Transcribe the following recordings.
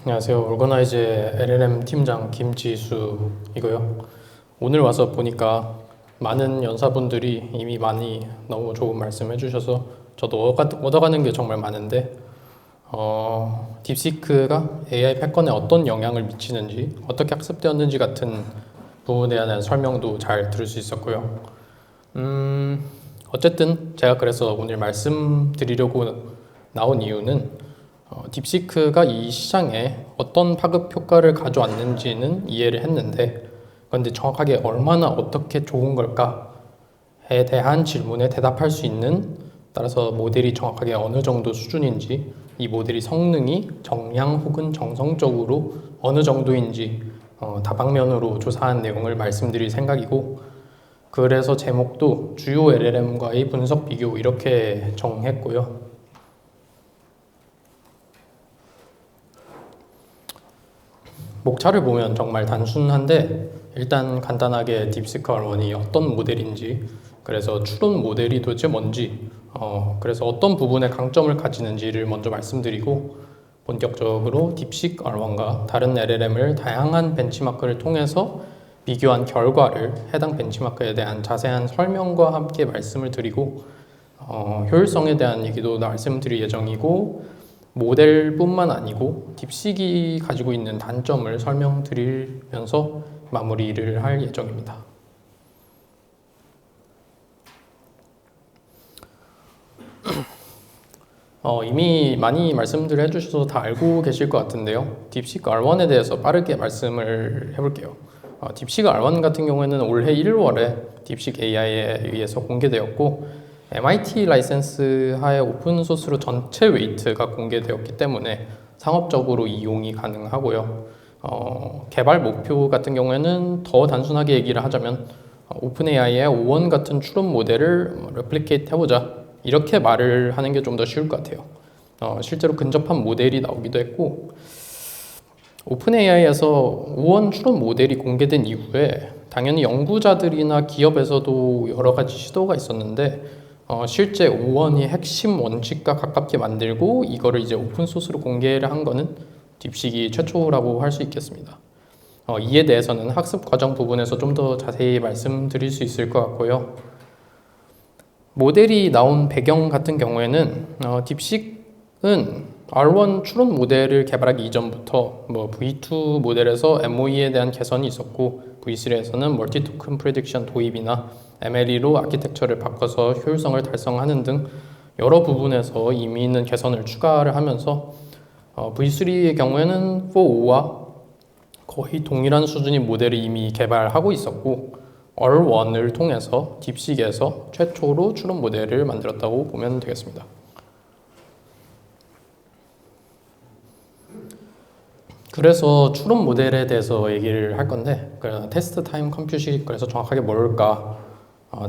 안녕하세요. 올거나이즈의 LLM 팀장 김지수이고요. 오늘 와서 보니까 많은 연사분들이 이미 많이 너무 좋은 말씀 해주셔서 저도 얻어가는 게 정말 많은데 딥시크가 AI 패권에 어떤 영향을 미치는지 어떻게 학습되었는지 같은 부분에 대한 설명도 잘 들을 수 있었고요. 어쨌든 제가 그래서 오늘 말씀드리려고 나온 이유는 딥시크가 이 시장에 어떤 파급 효과를 가져왔는지는 이해를 했는데 그런데 정확하게 얼마나 어떻게 좋은 걸까에 대한 질문에 대답할 수 있는, 따라서 모델이 정확하게 어느 정도 수준인지, 이 모델이 성능이 정량 혹은 정성적으로 어느 정도인지 다방면으로 조사한 내용을 말씀드릴 생각이고, 그래서 제목도 주요 LLM과의 분석 비교 이렇게 정했고요. 목차를 보면 정말 단순한데 일단 간단하게 딥시크 R1이 어떤 모델인지, 그래서 추론 모델이 도대체 뭔지, 그래서 어떤 부분에 강점을 가지는지를 먼저 말씀드리고, 본격적으로 딥시크 R1과 다른 LLM을 다양한 벤치마크를 통해서 비교한 결과를 해당 벤치마크에 대한 자세한 설명과 함께 말씀을 드리고, 효율성에 대한 얘기도 말씀드릴 예정이고, 모델뿐만 아니고 딥시크가 가지고 있는 단점을 설명드리면서 마무리를 할 예정입니다. 이미 많이 말씀들 해주셔서 다 알고 계실 것 같은데요. 딥시크 R1에 대해서 빠르게 말씀을 해볼게요. 딥시크 R1 같은 경우에는 올해 1월에 딥시크 AI에 의해서 공개되었고, MIT 라이센스 하에 오픈소스로 전체 웨이트가 공개되었기 때문에 상업적으로 이용이 가능하고요. 개발 목표 같은 경우에는 더 단순하게 얘기를 하자면 오픈 AI의 O1 같은 추론 모델을 레플리케이트 해보자, 이렇게 말을 하는 게 좀 더 쉬울 것 같아요. 실제로 근접한 모델이 나오기도 했고, 오픈 AI에서 O1 추론 모델이 공개된 이후에 당연히 연구자들이나 기업에서도 여러 가지 시도가 있었는데, 실제 O1이 핵심 원칙과 가깝게 만들고 이거를 이제 오픈소스로 공개를 한 거는 딥시크 최초라고 할 수 있겠습니다. 이에 대해서는 학습 과정 부분에서 좀 더 자세히 말씀드릴 수 있을 것 같고요. 모델이 나온 배경 같은 경우에는 딥시크는 R1 추론 모델을 개발하기 이전부터 V2 모델에서 MOE에 대한 개선이 있었고, V3에서는 멀티 토큰 프레딕션 도입이나 MLE로 아키텍처를 바꿔서 효율성을 달성하는 등 여러 부분에서 이미 있는 개선을 추가를 하면서 V3의 경우에는 4.5와 거의 동일한 수준의 모델을 이미 개발하고 있었고, R1을 통해서 딥시크에서 최초로 추론 모델을 만들었다고 보면 되겠습니다. 그래서 추론 모델에 대해서 얘기를 할 건데, 테스트 타임 컴퓨트이 그래서 정확하게 뭘까?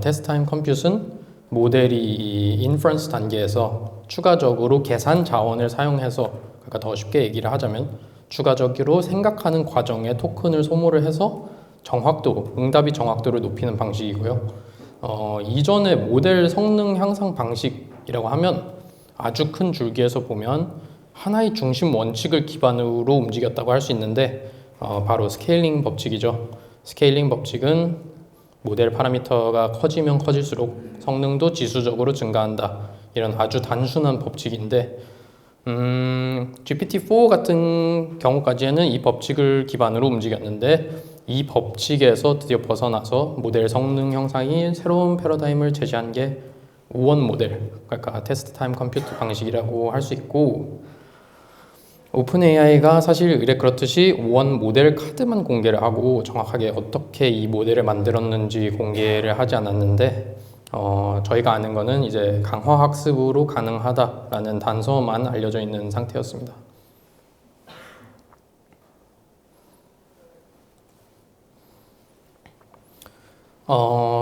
테스트 타임 컴퓨트는 모델이 인퍼런스 단계에서 추가적으로 계산 자원을 사용해서, 그러니까 더 쉽게 얘기를 하자면 추가적으로 생각하는 과정에 토큰을 소모를 해서 정확도, 응답이 정확도를 높이는 방식이고요. 이전의 모델 성능 향상 방식이라고 하면 아주 큰 줄기에서 보면 하나의 중심 원칙을 기반으로 움직였다고 할 수 있는데, 바로 스케일링 법칙이죠. 스케일링 법칙은 모델 파라미터가 커지면 커질수록 성능도 지수적으로 증가한다, 이런 아주 단순한 법칙인데, GPT-4 같은 경우까지는 이 법칙을 기반으로 움직였는데, 이 법칙에서 드디어 벗어나서 모델 성능 형상이 새로운 패러다임을 제시한 게 O1 모델, 그러니까 테스트 타임 컴퓨트 방식이라고 할 수 있고, 오픈 AI가 사실 의뢰 그렇듯이 O1 모델 카드만 공개를 하고 정확하게 어떻게 이 모델을 만들었는지 공개를 하지 않았는데, 저희가 아는 거는 이제 강화 학습으로 가능하다라는 단서만 알려져 있는 상태였습니다.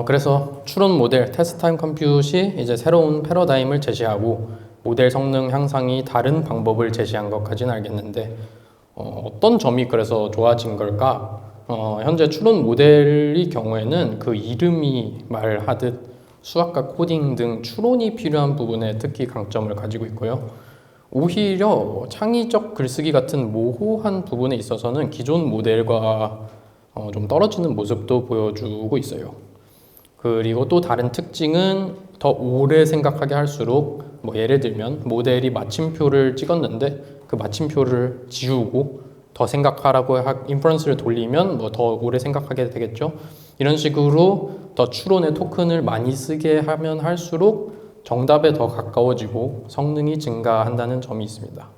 그래서 추론 모델 테스트 타임 컴퓨트이 이제 새로운 패러다임을 제시하고 모델 성능 향상이 다른 방법을 제시한 것까지는 알겠는데, 어떤 점이 그래서 좋아진 걸까? 현재 추론 모델의 경우에는 그 이름이 말하듯 수학과 코딩 등 추론이 필요한 부분에 특히 강점을 가지고 있고요. 오히려 창의적 글쓰기 같은 모호한 부분에 있어서는 기존 모델과 좀 떨어지는 모습도 보여주고 있어요. 그리고 또 다른 특징은 더 오래 생각하게 할수록 뭐 예를 들면 모델이 마침표를 찍었는데 그 마침표를 지우고 더 생각하라고 인퍼런스를 돌리면 뭐 더 오래 생각하게 되겠죠. 이런 식으로 더 추론의 토큰을 많이 쓰게 하면 할수록 정답에 더 가까워지고 성능이 증가한다는 점이 있습니다.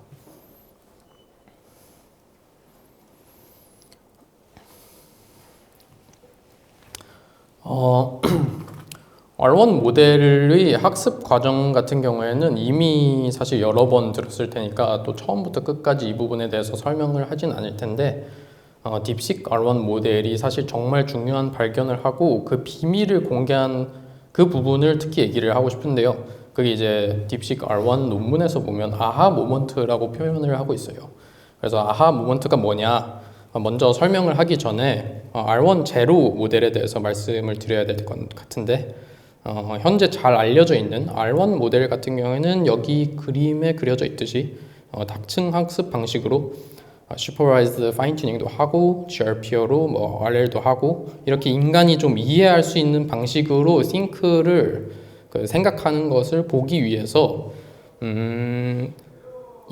R1 모델의 학습 과정 같은 경우에는 이미 사실 여러 번 들었을 테니까 또 처음부터 끝까지 이 부분에 대해서 설명을 하진 않을 텐데 딥식 R1 모델이 사실 정말 중요한 발견을 하고 그 비밀을 공개한 그 부분을 특히 얘기를 하고 싶은데요. 그게 이제 딥식 R1 논문에서 보면 아하 모먼트라고 표현을 하고 있어요. 그래서 아하 모먼트가 뭐냐? 먼저 설명을 하기 전에 R1 제로 모델에 대해서 말씀을 드려야 될 것 같은데 현재 잘 알려져 있는 R1 모델 같은 경우에는 여기 그림에 그려져 있듯이 다층 학습 방식으로 슈퍼바이즈드 파인 튜닝도 하고 GRP어로 뭐 RL도 하고 이렇게 인간이 좀 이해할 수 있는 방식으로 싱크를 생각하는 것을 보기 위해서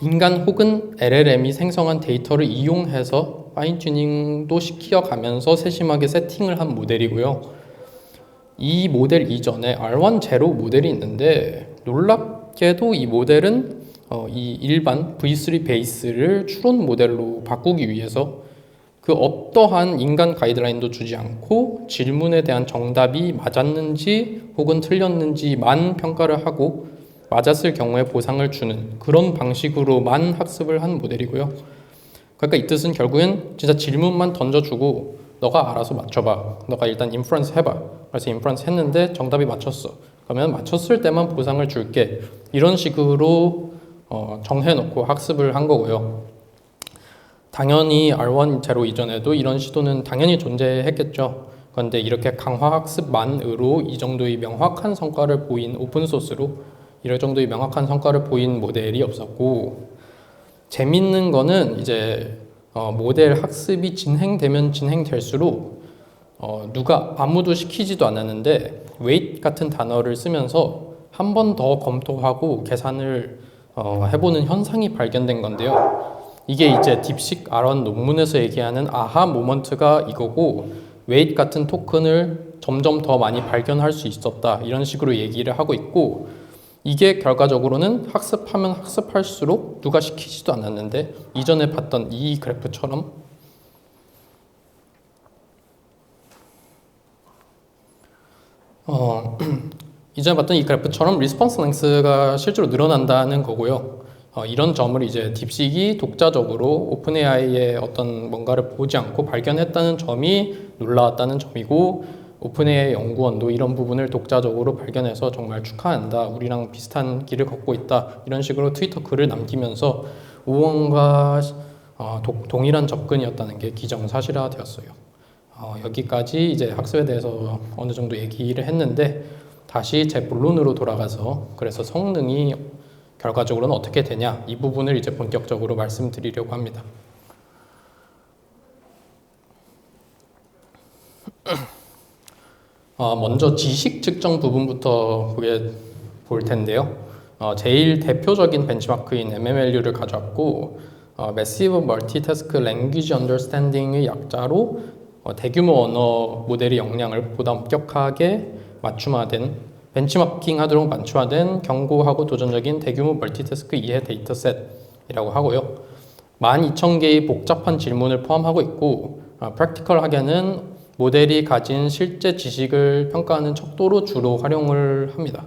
인간 혹은 LLM이 생성한 데이터를 이용해서 파인 튜닝도 시켜가면서 세심하게 세팅을 한 모델이고요. 이 모델 이전에 R1 제로 모델이 있는데 놀랍게도 이 모델은 이 일반 V3 베이스를 추론 모델로 바꾸기 위해서 그 어떠한 인간 가이드라인도 주지 않고 질문에 대한 정답이 맞았는지 혹은 틀렸는지만 평가를 하고 맞았을 경우에 보상을 주는 그런 방식으로만 학습을 한 모델이고요. 그러니까 이 뜻은 결국엔 진짜 질문만 던져주고 너가 알아서 맞춰봐. 너가 일단 인퍼런스 해봐. 그래서 인퍼런스 했는데 정답이 맞췄어. 그러면 맞췄을 때만 보상을 줄게. 이런 식으로 정해놓고 학습을 한 거고요. 당연히 R1 제로 이전에도 이런 시도는 당연히 존재했겠죠. 그런데 이렇게 강화 학습만으로 이 정도의 명확한 성과를 보인 오픈소스로 이럴 정도의 명확한 성과를 보인 모델이 없었고 재밌는 거는 이제 모델 학습이 진행되면 진행될수록 누가 아무도 시키지도 않았는데 weight 같은 단어를 쓰면서 한 번 더 검토하고 계산을 해보는 현상이 발견된 건데요. 이게 이제 딥식 R1 논문에서 얘기하는 아하 모먼트가 이거고 weight 같은 토큰을 점점 더 많이 발견할 수 있었다 이런 식으로 얘기를 하고 있고 이게 결과적으로는 학습하면 학습할수록 누가 시키지도 않았는데 이전에 봤던 이 그래프처럼 이전에 봤던 이 그래프처럼 리스폰스 랭스가 실제로 늘어난다는 거고요. 이런 점을 이제 딥식이 독자적으로 오픈AI의 어떤 뭔가를 보지 않고 발견했다는 점이 놀라웠다는 점이고 오픈AI 연구원도 이런 부분을 독자적으로 발견해서 정말 축하한다. 우리랑 비슷한 길을 걷고 있다. 이런 식으로 트위터 글을 남기면서 우원과 동일한 접근이었다는 게 기정사실화되었어요. 여기까지 이제 학습에 대해서 어느 정도 얘기를 했는데 다시 제 본론으로 돌아가서 그래서 성능이 결과적으로는 어떻게 되냐 이 부분을 이제 본격적으로 말씀드리려고 합니다. 먼저 지식 측정 부분부터 볼 텐데요. 제일 대표적인 벤치마크인 MMLU를 가져왔고 Massive Multitask Language Understanding의 약자로 대규모 언어 모델의 역량을 보다 엄격하게 맞춤화된 벤치마킹 하도록 맞춤화된 견고하고 도전적인 대규모 멀티태스크 이해 데이터셋이라고 하고요. 12,000개의 복잡한 질문을 포함하고 있고 프랙티컬하게는 모델이 가진 실제 지식을 평가하는 척도로 주로 활용을 합니다.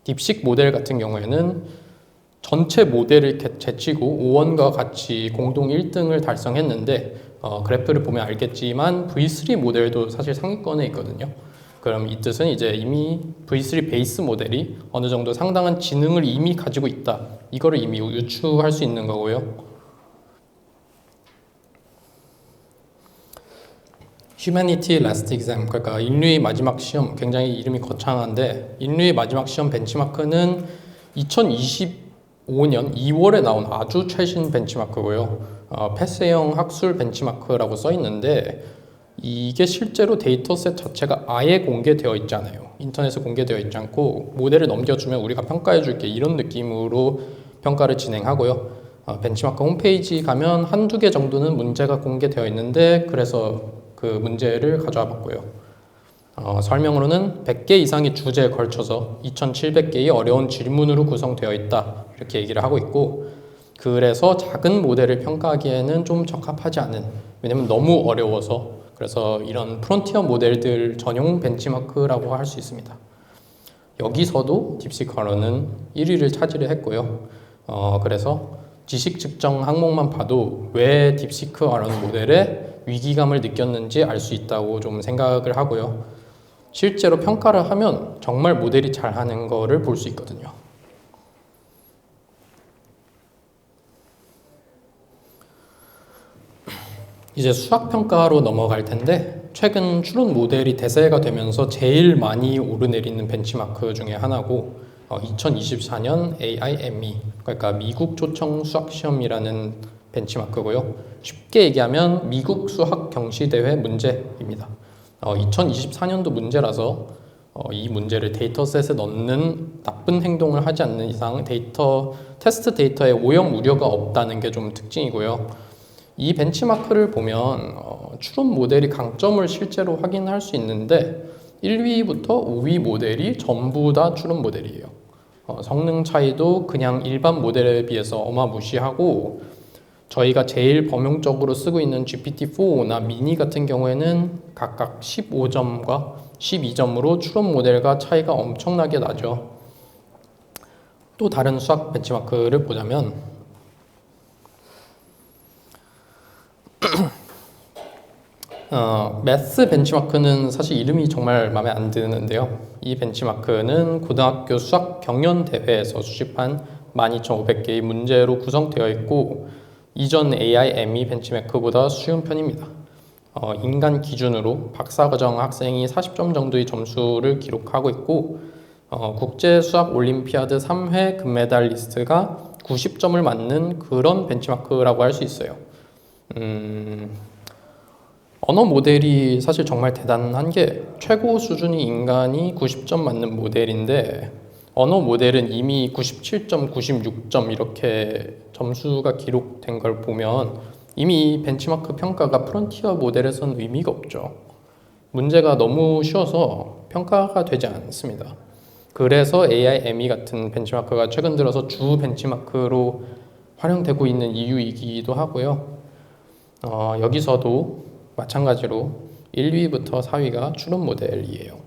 딥식 모델 같은 경우에는 전체 모델을 제치고 오원과 같이 공동 1등을 달성했는데 그래프를 보면 알겠지만 V3 모델도 사실 상위권에 있거든요. 그럼 이 뜻은 이제 이미 V3 베이스 모델이 어느 정도 상당한 지능을 이미 가지고 있다. 이거를 이미 유추할 수 있는 거고요. Humanity Last Exam, 그러니까 인류의 마지막 시험, 굉장히 이름이 거창한데 인류의 마지막 시험 벤치마크는 2025년 2월에 나온 아주 최신 벤치마크고요. 패스형 학술 벤치마크라고 써 있는데 이게 실제로 데이터셋 자체가 아예 공개되어 있지 않아요. 인터넷에 공개되어 있지 않고 모델을 넘겨주면 우리가 평가해 줄게 이런 느낌으로 평가를 진행하고요. 벤치마크 홈페이지 가면 한두 개 정도는 문제가 공개되어 있는데 그래서 그 문제를 가져와 봤고요. 설명으로는 100개 이상의 주제에 걸쳐서 2700개의 어려운 질문으로 구성되어 있다 이렇게 얘기를 하고 있고, 그래서 작은 모델을 평가하기에는 좀 적합하지 않은, 왜냐면 너무 어려워서, 그래서 이런 프론티어 모델들 전용 벤치마크라고 할 수 있습니다. 여기서도 딥시크 R1은 1위를 차지를 했고요. 그래서 지식 측정 항목만 봐도 왜 딥시크 R1 모델에 위기감을 느꼈는지 알 수 있다고 좀 생각을 하고요. 실제로 평가를 하면 정말 모델이 잘하는 거를 볼 수 있거든요. 이제 수학 평가로 넘어갈 텐데, 최근 추론 모델이 대세가 되면서 제일 많이 오르내리는 벤치마크 중에 하나고 2024년 AIME, 그러니까 미국 초청 수학 시험이라는 벤치마크고요. 쉽게 얘기하면 미국 수학 경시대회 문제입니다. 2024년도 문제라서 이 문제를 데이터셋에 넣는 나쁜 행동을 하지 않는 이상 테스트 데이터에 오염 우려가 없다는 게 좀 특징이고요. 이 벤치마크를 보면 추론 모델이 강점을 실제로 확인할 수 있는데 1위부터 5위 모델이 전부 다 추론 모델이에요. 성능 차이도 그냥 일반 모델에 비해서 어마무시하고, 저희가 제일 범용적으로 쓰고 있는 GPT-4나 미니 같은 경우에는 각각 15점과 12점으로 추론 모델과 차이가 엄청나게 나죠. 또 다른 수학 벤치마크를 보자면 매스 벤치마크는 사실 이름이 정말 마음에 안 드는데요. 이 벤치마크는 고등학교 수학 경연 대회에서 수집한 12,500개의 문제로 구성되어 있고 이전 AIME 벤치마크보다 쉬운 편입니다. 인간 기준으로 박사과정 학생이 40점 정도의 점수를 기록하고 있고 국제수학 올림피아드 3회 금메달리스트가 90점을 맞는 그런 벤치마크라고 할 수 있어요. 언어 모델이 사실 정말 대단한 게 최고 수준의 인간이 90점 맞는 모델인데 언어 모델은 이미 97점, 96점 이렇게 점수가 기록된 걸 보면 이미 벤치마크 평가가 프론티어 모델에서는 의미가 없죠. 문제가 너무 쉬워서 평가가 되지 않습니다. 그래서 AIME 같은 벤치마크가 최근 들어서 주 벤치마크로 활용되고 있는 이유이기도 하고요. 여기서도 마찬가지로 1위부터 4위가 추론 모델이에요.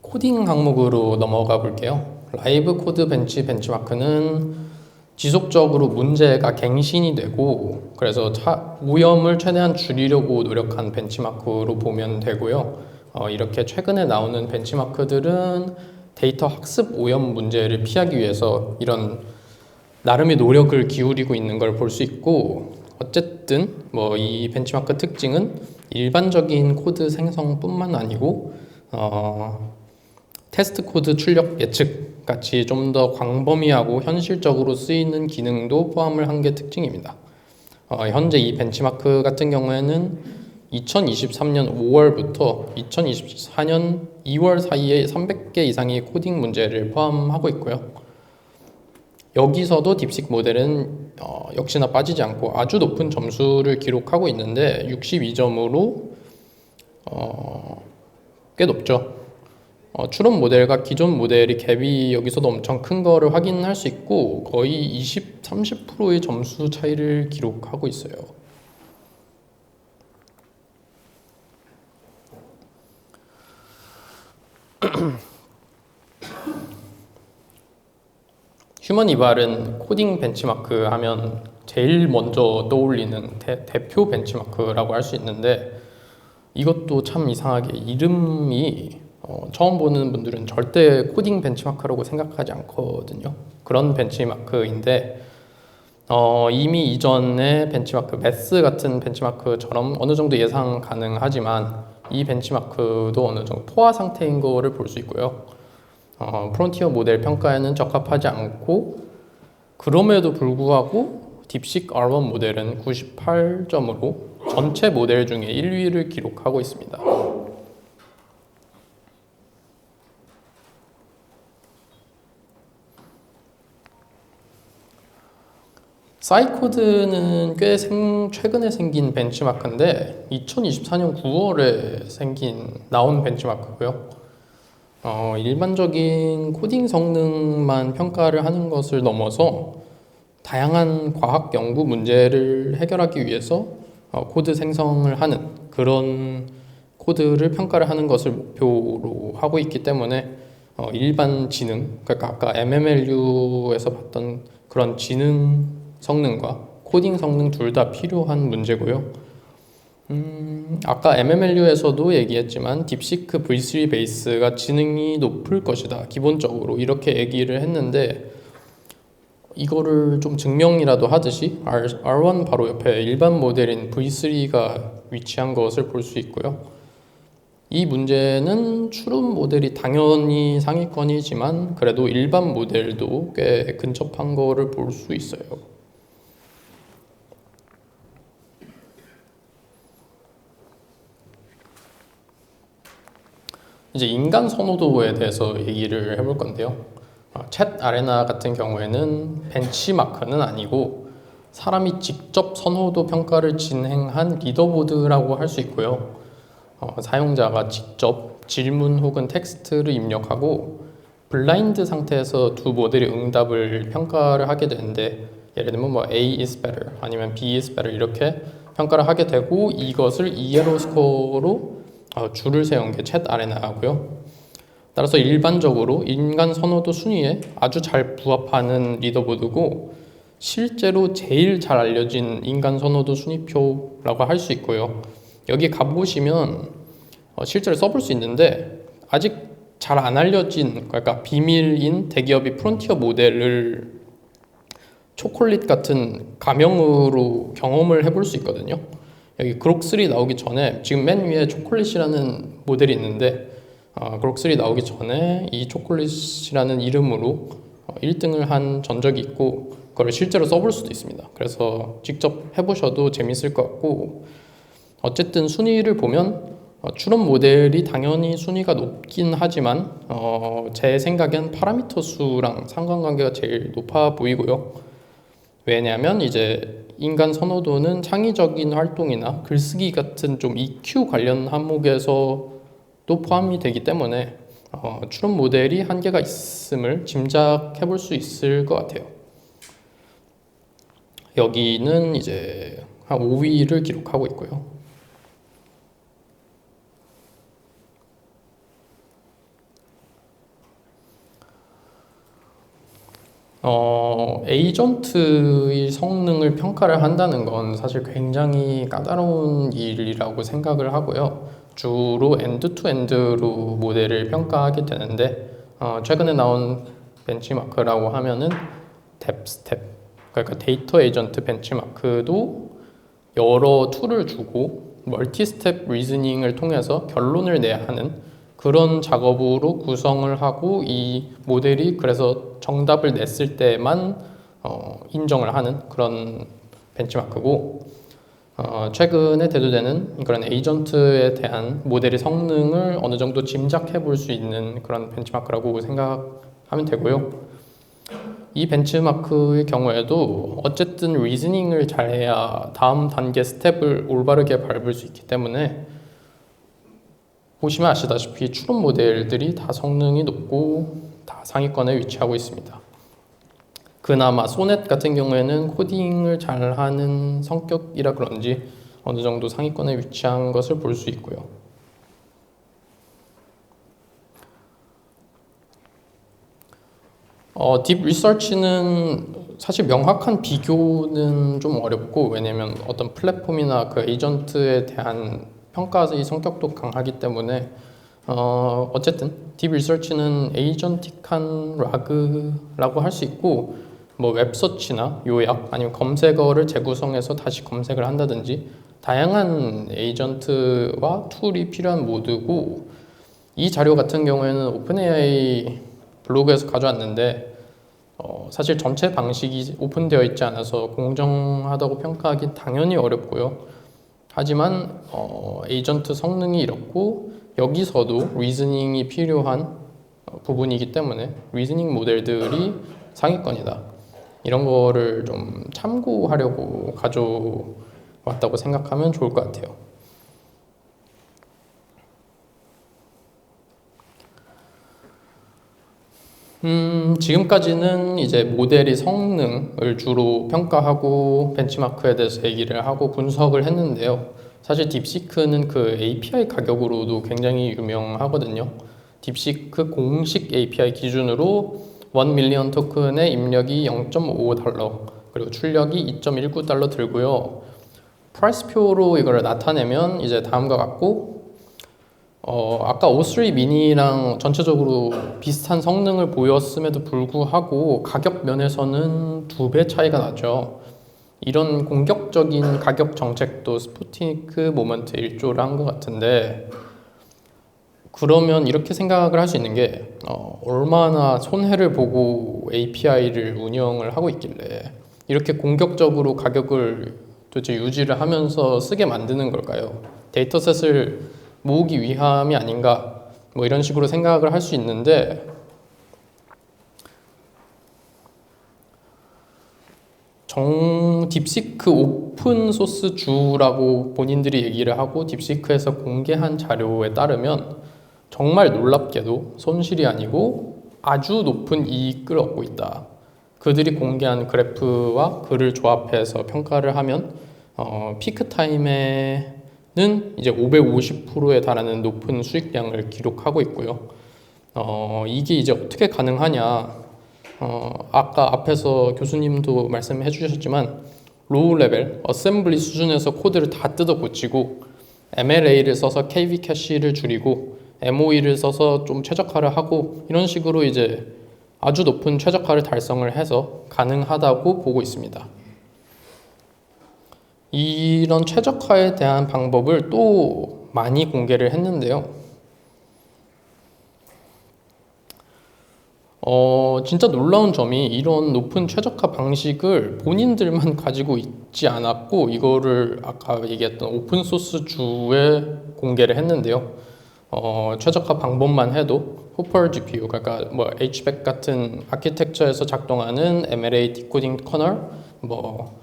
코딩 항목으로 넘어가 볼게요. 라이브 코드 벤치마크는 지속적으로 문제가 갱신이 되고 그래서 오염을 최대한 줄이려고 노력한 벤치마크로 보면 되고요. 이렇게 최근에 나오는 벤치마크들은 데이터 학습 오염 문제를 피하기 위해서 이런 나름의 노력을 기울이고 있는 걸 볼 수 있고, 어쨌든 이 벤치마크 특징은 일반적인 코드 생성뿐만 아니고 테스트 코드 출력 예측 같이 좀 더 광범위하고 현실적으로 쓰이는 기능도 포함을 한 게 특징입니다. 현재 이 벤치마크 같은 경우에는 2023년 5월부터 2024년 2월 사이에 300개 이상의 코딩 문제를 포함하고 있고요. 여기서도 딥식 모델은 역시나 빠지지 않고 아주 높은 점수를 기록하고 있는데 62점으로 꽤 높죠. 추론 모델과 기존 모델의 갭이 여기서도 엄청 큰 거를 확인할 수 있고 거의 20, 30%의 점수 차이를 기록하고 있어요. 휴먼 이발은 코딩 벤치마크 하면 제일 먼저 떠올리는 대표 벤치마크라고 할 수 있는데, 이것도 참 이상하게 이름이 처음 보는 분들은 절대 코딩 벤치마크라고 생각하지 않거든요. 그런 벤치마크인데 이미 이전의 벤치마크, 매스 같은 벤치마크처럼 어느 정도 예상 가능하지만 이 벤치마크도 어느 정도 포화 상태인 거를 볼 수 있고요. 프론티어 모델 평가에는 적합하지 않고 그럼에도 불구하고 딥식 R1 모델은 98점으로 전체 모델 중에 1위를 기록하고 있습니다. 사이코드는 꽤 최근에 생긴 벤치마크인데 2024년 9월에 나온 벤치마크고요. 일반적인 코딩 성능만 평가를 하는 것을 넘어서 다양한 과학 연구 문제를 해결하기 위해서 코드 생성을 하는 그런 코드를 평가를 하는 것을 목표로 하고 있기 때문에 일반 지능, 그러니까 아까 MMLU에서 봤던 그런 지능 성능과 코딩 성능 둘 다 필요한 문제고요. 아까 MMLU에서도 얘기했지만 딥시크 V3 베이스가 지능이 높을 것이다. 기본적으로 이렇게 얘기를 했는데 이거를 좀 증명이라도 하듯이 R1 바로 옆에 일반 모델인 V3가 위치한 것을 볼 수 있고요. 이 문제는 추론 모델이 당연히 상위권이지만 그래도 일반 모델도 꽤 근접한 거를 볼 수 있어요. 이제 인간 선호도에 대해서 얘기를 해볼 건데요. 챗 아레나 같은 경우에는 벤치마크는 아니고 사람이 직접 선호도 평가를 진행한 리더보드라고 할 수 있고요. 사용자가 직접 질문 혹은 텍스트를 입력하고 블라인드 상태에서 두 모델의 응답을 평가를 하게 되는데 예를 들면 뭐 A is better 아니면 B is better 이렇게 평가를 하게 되고 이것을 이에로 스코어로 줄을 세운 게 챗 아레나고요. 따라서 일반적으로 인간 선호도 순위에 아주 잘 부합하는 리더보드고 실제로 제일 잘 알려진 인간 선호도 순위표라고 할 수 있고요. 여기 가보시면 실제로 써볼 수 있는데 아직 잘 안 알려진 그러니까 비밀인 대기업이 프론티어 모델을 초콜릿 같은 가명으로 경험을 해볼 수 있거든요. 여기 그록3 나오기 전에 지금 맨 위에 초콜릿이라는 모델이 있는데 그록3 나오기 전에 이 초콜릿이라는 이름으로 1등을 한 전적이 있고 그걸 실제로 써볼 수도 있습니다. 그래서 직접 해보셔도 재밌을 것 같고 어쨌든 순위를 보면 추론 모델이 당연히 순위가 높긴 하지만 제 생각엔 파라미터 수랑 상관관계가 제일 높아 보이고요. 왜냐하면 이제 인간 선호도는 창의적인 활동이나 글쓰기 같은 좀 EQ 관련 항목에서도 포함이 되기 때문에 추론 모델이 한계가 있음을 짐작해 볼 수 있을 것 같아요. 여기는 이제 한 5위를 기록하고 있고요. 에이전트의 성능을 평가를 한다는 건 사실 굉장히 까다로운 일이라고 생각을 하고요. 주로 엔드-투-엔드로 모델을 평가하게 되는데 최근에 나온 벤치마크라고 하면은 뎁스텝, 그러니까 데이터 에이전트 벤치마크도 여러 툴을 주고 멀티 스텝 리즈닝을 통해서 결론을 내야 하는 그런 작업으로 구성을 하고 이 모델이 그래서 정답을 냈을 때만 인정을 하는 그런 벤치마크고 최근에 대두되는 그런 에이전트에 대한 모델의 성능을 어느 정도 짐작해 볼 수 있는 그런 벤치마크라고 생각하면 되고요. 이 벤치마크의 경우에도 어쨌든 리즈닝을 잘해야 다음 단계 스텝을 올바르게 밟을 수 있기 때문에 보시면 아시다시피 추론 모델들이 다 성능이 높고 다 상위권에 위치하고 있습니다. 그나마 소넷 같은 경우에는 코딩을 잘하는 성격이라 그런지 어느 정도 상위권에 위치한 것을 볼 수 있고요. 딥 리서치는 사실 명확한 비교는 좀 어렵고 왜냐면 어떤 플랫폼이나 그 에이전트에 대한 평가의 성격도 강하기 때문에 어쨌든 딥 리서치는 에이전틱한 라그라고 할 수 있고 뭐 웹서치나 요약 아니면 검색어를 재구성해서 다시 검색을 한다든지 다양한 에이전트와 툴이 필요한 모드고, 이 자료 같은 경우에는 오픈AI 블로그에서 가져왔는데 사실 전체 방식이 오픈되어 있지 않아서 공정하다고 평가하기 당연히 어렵고요. 하지만 에이전트 성능이 이렇고 여기서도 리즈닝이 필요한 부분이기 때문에 리즈닝 모델들이 상위권이다, 이런 거를 좀 참고하려고 가져왔다고 생각하면 좋을 것 같아요. 지금까지는 이제 모델의 성능을 주로 평가하고 벤치마크에 대해서 얘기를 하고 분석을 했는데요. 사실 딥시크는 그 API 가격으로도 굉장히 유명하거든요. 딥시크 공식 API 기준으로 1 밀리언 토큰의 입력이 0.55달러, 그리고 출력이 2.19달러 들고요. 프라이스표로 이걸 나타내면 이제 다음과 같고, 아까 O3 미니랑 전체적으로 비슷한 성능을 보였음에도 불구하고 가격 면에서는 2배 차이가 나죠. 이런 공격적인 가격 정책도 스푸트니크 모먼트 일조를 한 것 같은데, 그러면 이렇게 생각을 할 수 있는 게 얼마나 손해를 보고 API를 운영을 하고 있길래 이렇게 공격적으로 가격을 도대체 유지를 하면서 쓰게 만드는 걸까요? 데이터셋을 모으기 위함이 아닌가, 뭐 이런 식으로 생각을 할 수 있는데, 딥시크 오픈 소스 주라고 본인들이 얘기를 하고 딥시크에서 공개한 자료에 따르면 정말 놀랍게도 손실이 아니고 아주 높은 이익을 얻고 있다. 그들이 공개한 그래프와 글을 조합해서 평가를 하면 피크 타임에는 이제 550%에 달하는 높은 수익량을 기록하고 있고요. 이게 이제 어떻게 가능하냐? 아까 앞에서 교수님도 말씀해 주셨지만 로우 레벨, 어셈블리 수준에서 코드를 다 뜯어 고치고 MLA를 써서 KV 캐시를 줄이고 MOE를 써서 좀 최적화를 하고, 이런 식으로 이제 아주 높은 최적화를 달성을 해서 가능하다고 보고 있습니다. 이런 최적화에 대한 방법을 또 많이 공개를 했는데요. 진짜 놀라운 점이 이런 높은 최적화 방식을 본인들만 가지고 있지 않았고, 이거를 아까 얘기했던 오픈소스 주에 공개를 했는데요. 최적화 방법만 해도 호퍼 GPU, 그러니까 뭐 HBAC 같은 아키텍처에서 작동하는 MLA 디코딩 커널, 뭐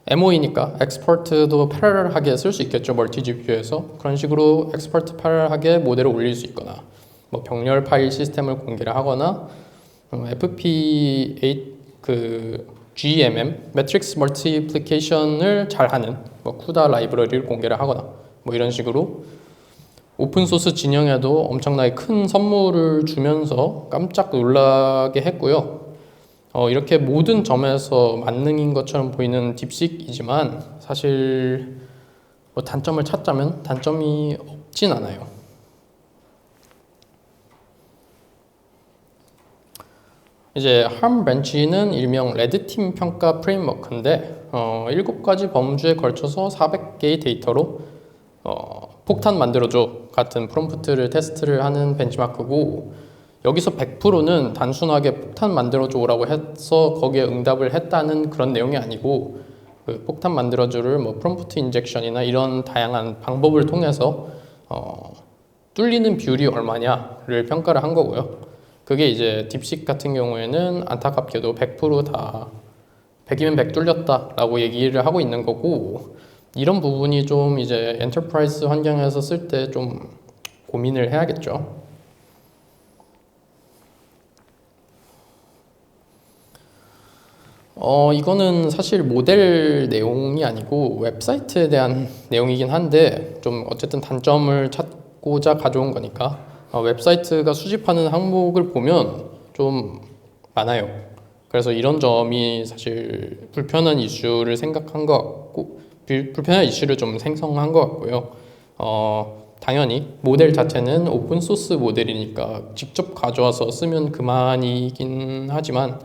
MOE니까 엑스퍼트도 패러럴하게 쓸 수 있겠죠, 멀티 GPU에서. 그런 식으로 엑스퍼트 패러럴하게 모델을 올릴 수 있거나, 뭐 병렬 파일 시스템을 공개를 하거나, FP8 그 GMM 매트릭스 멀티플리케이션을 잘하는 뭐 쿠다 라이브러리를 공개를 하거나, 뭐 이런 식으로 오픈소스 진영에도 엄청나게 큰 선물을 주면서 깜짝 놀라게 했고요. 이렇게 모든 점에서 만능인 것처럼 보이는 딥식이지만 사실 뭐 단점을 찾자면 단점이 없진 않아요. 이제 harm branch는 일명 레드팀 평가 프레임워크인데 7가지 범주에 걸쳐서 400개의 데이터로 폭탄 만들어줘 같은 프롬프트를 테스트를 하는 벤치마크고, 여기서 100%는 단순하게 폭탄 만들어줘라고 해서 거기에 응답을 했다는 그런 내용이 아니고, 그 폭탄 만들어줘를 뭐 프롬프트 인젝션이나 이런 다양한 방법을 통해서 뚫리는 비율이 얼마냐를 평가를 한 거고요. 그게 이제 딥식 같은 경우에는 안타깝게도 100%다 100이면 100 뚫렸다라고 얘기를 하고 있는 거고, 이런 부분이 좀 이제 엔터프라이즈 환경에서 쓸 때 좀 고민을 해야겠죠. 이거는 사실 모델 내용이 아니고 웹사이트에 대한 내용이긴 한데, 좀 어쨌든 단점을 찾고자 가져온 거니까 웹사이트가 수집하는 항목을 보면 좀 많아요. 그래서 이런 점이 사실 불편한 이슈를 생각한 것 같고, 불편한 이슈를 좀 생성한 것 같고요. 당연히 모델 자체는 오픈소스 모델이니까 직접 가져와서 쓰면 그만이긴 하지만,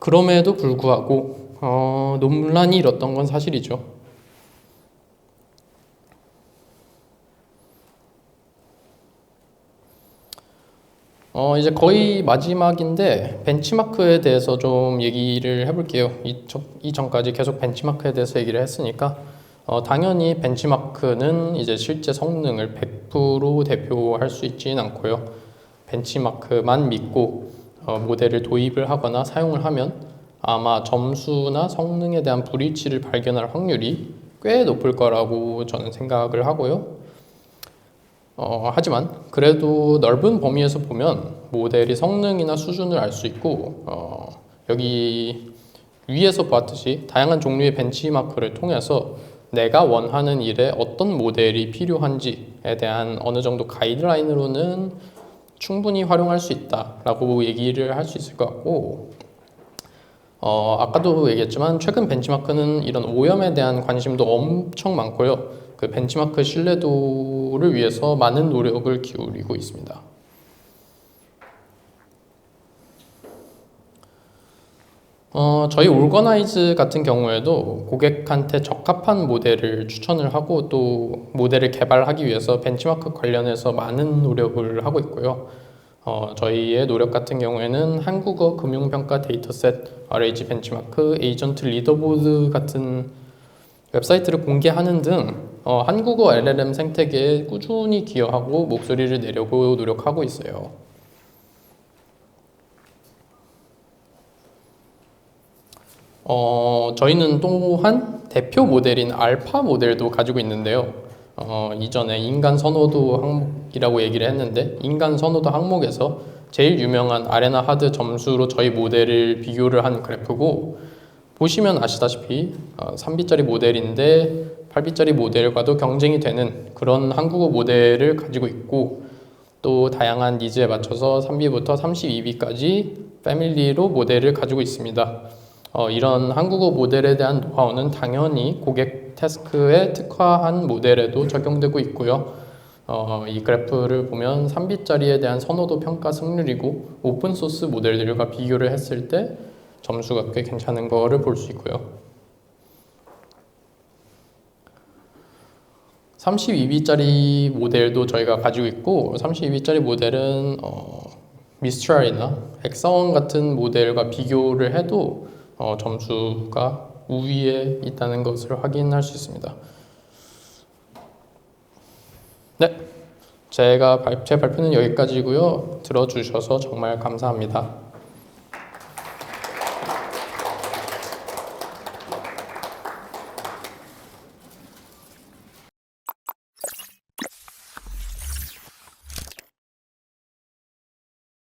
그럼에도 불구하고 논란이 일었던 건 사실이죠. 이제 거의 마지막인데 벤치마크에 대해서 좀 얘기를 해볼게요. 이전까지 계속 벤치마크에 대해서 얘기를 했으니까 당연히 벤치마크는 이제 실제 성능을 100% 대표할 수 있지는 않고요. 벤치마크만 믿고 모델을 도입을 하거나 사용을 하면 아마 점수나 성능에 대한 불일치를 발견할 확률이 꽤 높을 거라고 저는 생각을 하고요. 하지만 그래도 넓은 범위에서 보면 모델이 성능이나 수준을 알 수 있고 여기 위에서 봤듯이 다양한 종류의 벤치마크를 통해서 내가 원하는 일에 어떤 모델이 필요한지에 대한 어느 정도 가이드라인으로는 충분히 활용할 수 있다라고 얘기를 할 수 있을 것 같고 아까도 얘기했지만 최근 벤치마크는 이런 오염에 대한 관심도 엄청 많고요. 그 벤치마크 신뢰도를 위해서 많은 노력을 기울이고 있습니다. 저희 올거나이즈 같은 경우에도 고객한테 적합한 모델을 추천을 하고 또 모델을 개발하기 위해서 벤치마크 관련해서 많은 노력을 하고 있고요. 저희의 노력 같은 경우에는 한국어 금융평가 데이터셋, RAG 벤치마크, 에이전트 리더보드 같은 웹사이트를 공개하는 등 한국어 LLM 생태계에 꾸준히 기여하고 목소리를 내려고 노력하고 있어요. 저희는 또한 대표 모델인 알파 모델도 가지고 있는데요. 이전에 인간 선호도 항목이라고 얘기를 했는데 인간 선호도 항목에서 제일 유명한 아레나 하드 점수로 저희 모델을 비교를 한 그래프고 보시면 아시다시피 3B짜리 모델인데 8B짜리 모델과도 경쟁이 되는 그런 한국어 모델을 가지고 있고 또 다양한 니즈에 맞춰서 3B부터 32B까지 패밀리로 모델을 가지고 있습니다. 이런 한국어 모델에 대한 노하우는 당연히 고객 태스크에 특화한 모델에도 적용되고 있고요. 이 그래프를 보면 3B짜리에 대한 선호도 평가 승률이고 오픈소스 모델들과 비교를 했을 때 점수가 꽤 괜찮은 거를 볼 수 있고요. 32B짜리 모델도 저희가 가지고 있고 32B짜리 모델은 미스트랄이나 엑사원 같은 모델과 비교를 해도 점수가 우위에 있다는 것을 확인할 수 있습니다. 네, 제 발표는 여기까지고요. 들어주셔서 정말 감사합니다.